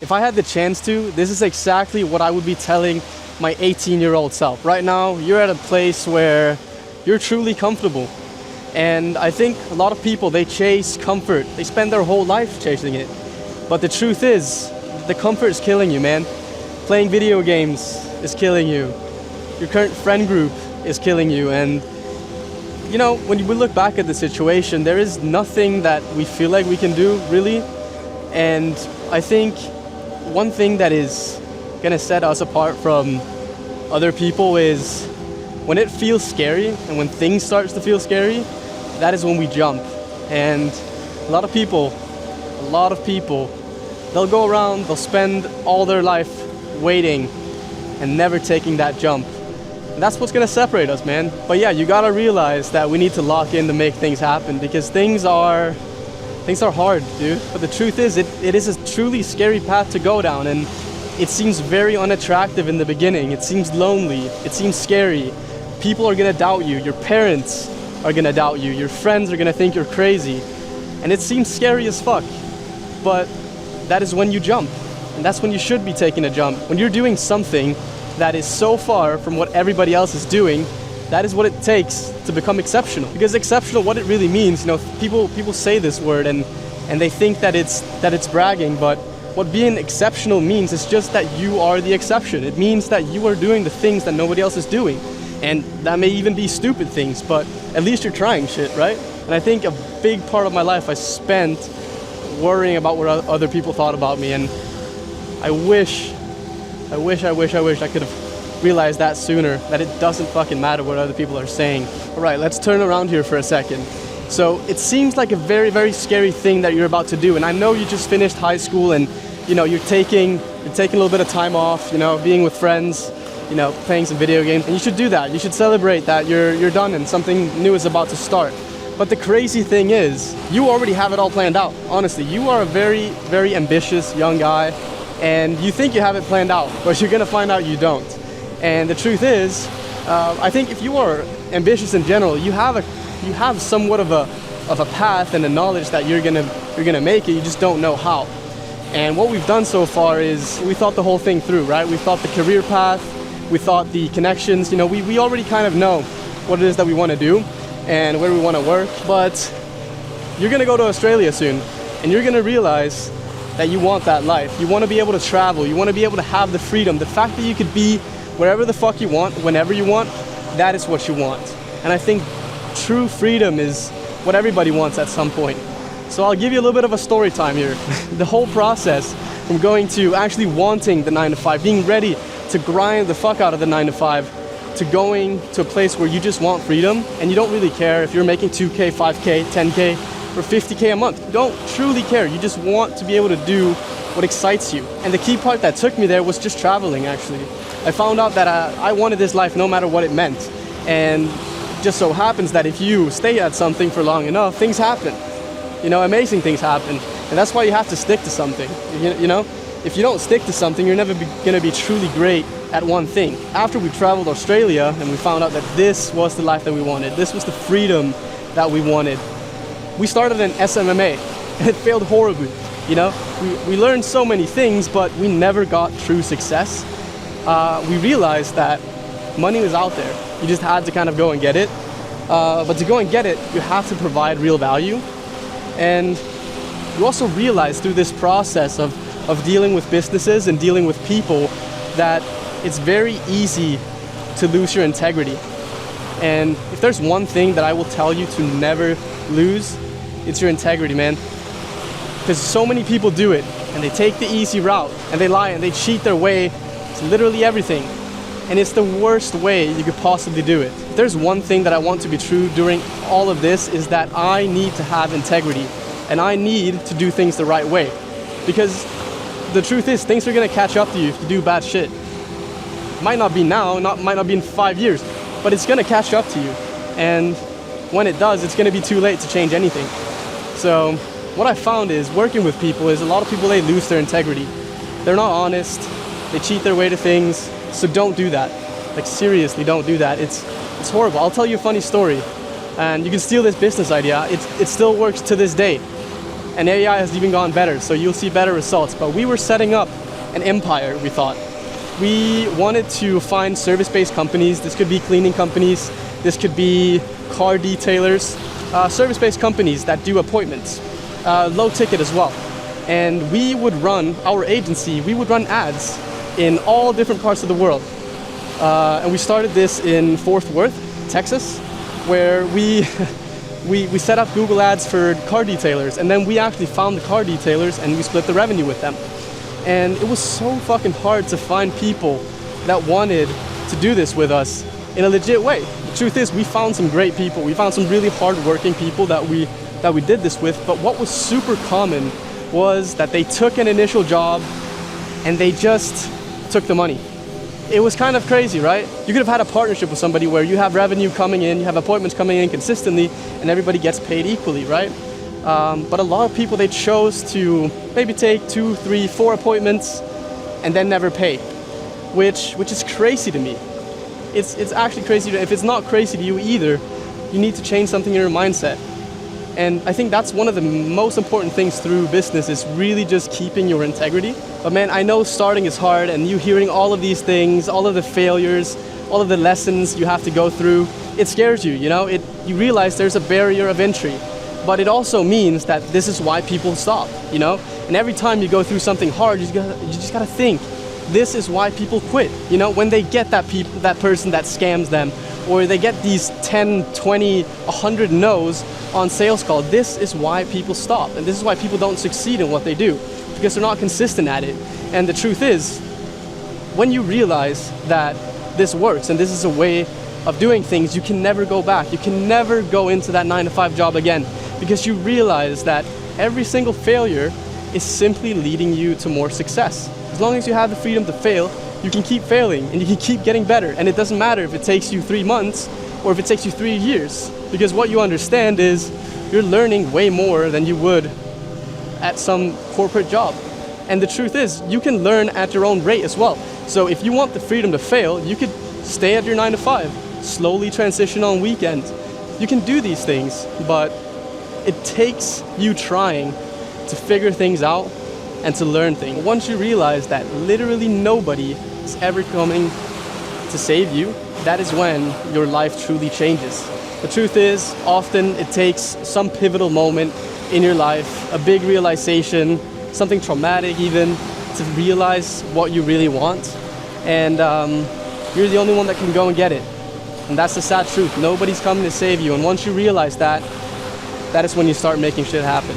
If I had the chance to, this is exactly what I would be telling my 18-year-old self. Right now, you're at a place where you're truly comfortable. And I think a lot of people, they chase comfort. They spend their whole life chasing it. But the truth is, the comfort is killing you, man. Playing video games is killing you. Your current friend group is killing you. And you know, when we look back at the situation, there is nothing that we feel like we can do, really. And I think one thing that is gonna set us apart from other people is when it feels scary and when things starts to feel scary, that is when we jump. And a lot of people, they'll go around, they'll spend all their life waiting and never taking that jump. And that's what's gonna separate us, man. But yeah, you gotta realize that we need to lock in to make things happen, because things are hard, dude. But the truth is, it is a truly scary path to go down, and it seems very unattractive in the beginning. It seems lonely, it seems scary. People are gonna doubt you, your parents are gonna doubt you, your friends are gonna think you're crazy. And it seems scary as fuck. But that is when you jump. And that's when you should be taking a jump. When you're doing something that is so far from what everybody else is doing, that is what it takes to become exceptional. Because exceptional, what it really means, you know, people say this word and they think that it's bragging, but what being exceptional means is just that you are the exception. It means that you are doing the things that nobody else is doing. And that may even be stupid things, but at least you're trying shit, right? And I think a big part of my life I spent worrying about what other people thought about me, and I wish I could have realized that sooner, that it doesn't fucking matter what other people are saying. All right, let's turn around here for a second. So it seems like a very, very scary thing that you're about to do. And I know you just finished high school and, you know, you're taking a little bit of time off, you know, being with friends, you know, playing some video games. And you should do that. You should celebrate that you're done and something new is about to start. But the crazy thing is, you already have it all planned out. Honestly, you are a very, very ambitious young guy, and you think you have it planned out, but you're gonna find out you don't. And the truth is, I think if you are ambitious in general, you have somewhat of a path and a knowledge that you're gonna make it. You just don't know how. And what we've done so far is we thought the whole thing through, right? We thought the career path, we thought the connections. You know, we already kind of know what it is that we want to do and where we want to work. But you're gonna go to Australia soon, and you're gonna realize that you want that life. You want to be able to travel. You want to be able to have the freedom. The fact that you could be wherever the fuck you want, whenever you want, that is what you want. And I think true freedom is what everybody wants at some point. So I'll give you a little bit of a story time here. The whole process from going to actually wanting the 9 to 5, being ready to grind the fuck out of the 9 to 5, to going to a place where you just want freedom and you don't really care if you're making 2K, 5K, 10K, or 50K a month. You don't truly care. You just want to be able to do what excites you. And the key part that took me there was just traveling, actually. I found out that I wanted this life no matter what it meant. And just so happens that if you stay at something for long enough, things happen. You know, amazing things happen. And that's why you have to stick to something. You know, if you don't stick to something, you're never gonna be truly great at one thing. After we traveled Australia and we found out that this was the life that we wanted, this was the freedom that we wanted, we started an SMMA and it failed horribly. You know, we learned so many things, but we never got true success. We realized that money was out there. You just had to kind of go and get it. But to go and get it, you have to provide real value. And you also realize through this process of dealing with businesses and dealing with people that it's very easy to lose your integrity. And if there's one thing that I will tell you to never lose, it's your integrity, man. Because so many people do it, and they take the easy route, and they lie and they cheat their way to literally everything. And it's the worst way you could possibly do it. If there's one thing that I want to be true during all of this, is that I need to have integrity, and I need to do things the right way. Because the truth is, things are gonna catch up to you if you do bad shit. Might not be now, might not be in 5 years, but it's gonna catch up to you. And when it does, it's gonna be too late to change anything. So what I found is working with people is a lot of people, they lose their integrity. They're not honest, they cheat their way to things, so don't do that. Like, seriously, don't do that. It's horrible. I'll tell you a funny story, and you can steal this business idea. It still works to this day. and AI has even gone better, so you'll see better results. But we were setting up an empire, we thought. We wanted to find service-based companies. This could be cleaning companies, this could be car detailers, service-based companies that do appointments, low ticket as well. And we would run, our agency, we would run ads in all different parts of the world. And we started this in Fort Worth, Texas, where we set up Google Ads for car detailers, and then we actually found the car detailers and we split the revenue with them. And it was so fucking hard to find people that wanted to do this with us in a legit way. The truth is, we found some great people. We found some really hard-working people that we did this with, but what was super common was that they took an initial job and they just took the money. It was kind of crazy, right? You could have had a partnership with somebody where you have revenue coming in, you have appointments coming in consistently, and everybody gets paid equally, right? But a lot of people, they chose to maybe take 2, 3, 4 appointments and then never pay, which is crazy to me. It's actually crazy. If it's not crazy to you either, you need to change something in your mindset. And I think that's one of the most important things through business, is really just keeping your integrity. But man, I know starting is hard, and you hearing all of these things, all of the failures, all of the lessons you have to go through, it scares you, you know? You realize there's a barrier of entry. But it also means that this is why people stop, you know? And every time you go through something hard, you just gotta think, this is why people quit. You know, when they get that person that scams them, or they get these 10, 20, 100 no's on sales call, this is why people stop. And this is why people don't succeed in what they do, because they're not consistent at it. And the truth is, when you realize that this works and this is a way of doing things, you can never go back. You can never go into that 9-to-5 job again, because you realize that every single failure is simply leading you to more success. As long as you have the freedom to fail, you can keep failing and you can keep getting better. And it doesn't matter if it takes you 3 months or if it takes you 3 years, because what you understand is you're learning way more than you would at some corporate job. And the truth is, you can learn at your own rate as well. So if you want the freedom to fail, you could stay at your 9-to-5, slowly transition on weekends. You can do these things, but it takes you trying to figure things out and to learn things. Once you realize that literally nobody is ever coming to save you, that is when your life truly changes. The truth is, often it takes some pivotal moment in your life, a big realization, something traumatic even, to realize what you really want. And you're the only one that can go and get it. And that's the sad truth. Nobody's coming to save you. And once you realize that, that is when you start making shit happen.